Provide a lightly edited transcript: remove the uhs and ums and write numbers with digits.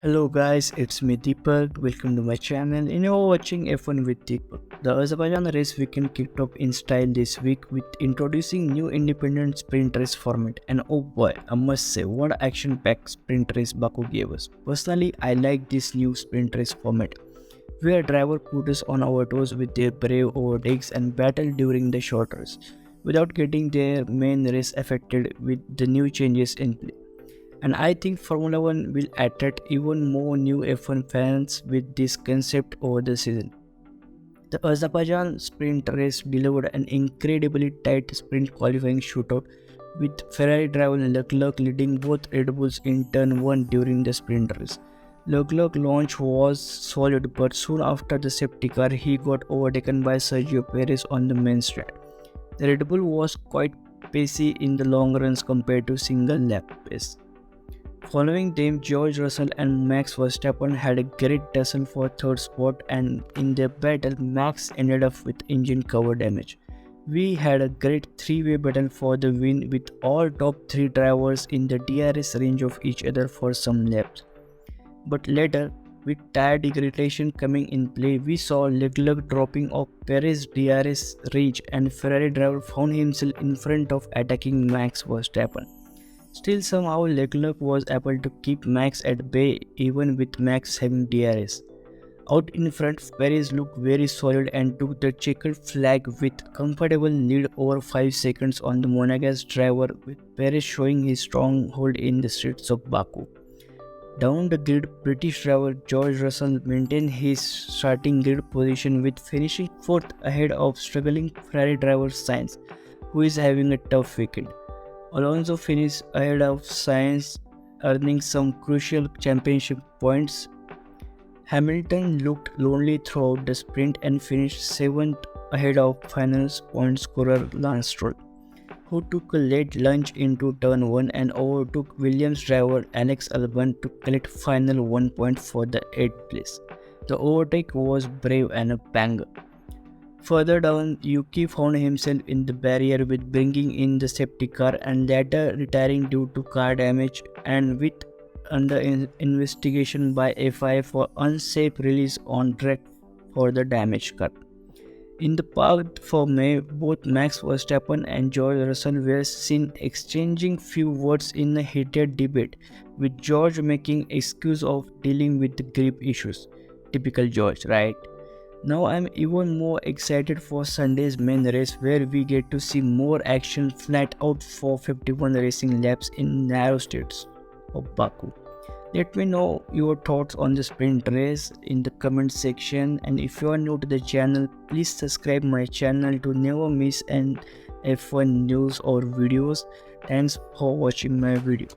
Hello guys, it's me Deepak. Welcome to my channel and you're watching F1 with Deepak. The Azerbaijan race weekend kicked off in style this week with introducing new independent sprint race format, and oh boy, I must say what action-packed sprint race Baku gave us. Personally, I like this new sprint race format where driver put us on our toes with their brave overtakes and battle during the short race without getting their main race affected with the new changes in play. And I think Formula One will attract even more new F1 fans with this concept over the season. The Azerbaijan sprint race delivered an incredibly tight sprint qualifying shootout with Ferrari driver Leclerc leading both Red Bulls in turn 1 during the sprint race. Leclerc's launch was solid, but soon after the safety car he got overtaken by Sergio Perez on the main straight. The Red Bull was quite pacey in the long runs compared to single lap pace. Following them, George Russell and Max Verstappen had a great tussle for third spot, and in their battle, Max ended up with engine cover damage. We had a great three-way battle for the win with all top three drivers in the DRS range of each other for some laps. But later, with tire degradation coming in play, we saw Leclerc dropping off Perez DRS range and Ferrari driver found himself in front of attacking Max Verstappen. Still, somehow Leclerc was able to keep Max at bay even with Max having DRS. Out in front, Perez looked very solid and took the checkered flag with comfortable lead over 5 seconds on the Monegasque driver, with Perez showing his stronghold in the streets of Baku. Down the grid, British driver George Russell maintained his starting grid position with finishing 4th ahead of struggling Ferrari driver Sainz, who is having a tough weekend. Alonso finished ahead of Sainz, earning some crucial championship points. Hamilton looked lonely throughout the sprint and finished 7th ahead of finals point scorer Lance Stroll, who took a late lunge into turn 1 and overtook Williams driver Alex Albon to collect final 1 point for the 8th place. The overtake was brave and a banger. Further down, Yuki found himself in the barrier with bringing in the safety car and later retiring due to car damage, and with under investigation by FIA for unsafe release on track for the damaged car. In the parked for May, both Max Verstappen and George Russell were seen exchanging few words in a heated debate, with George making excuse of dealing with the grip issues. Typical George, right? Now I'm even more excited for Sunday's main race, where we get to see more action flat out for 51 racing laps in narrow streets of Baku. Let me know your thoughts on the sprint race in the comment section, and if you are new to the channel, please subscribe my channel to never miss an F1 news or videos. Thanks for watching my video.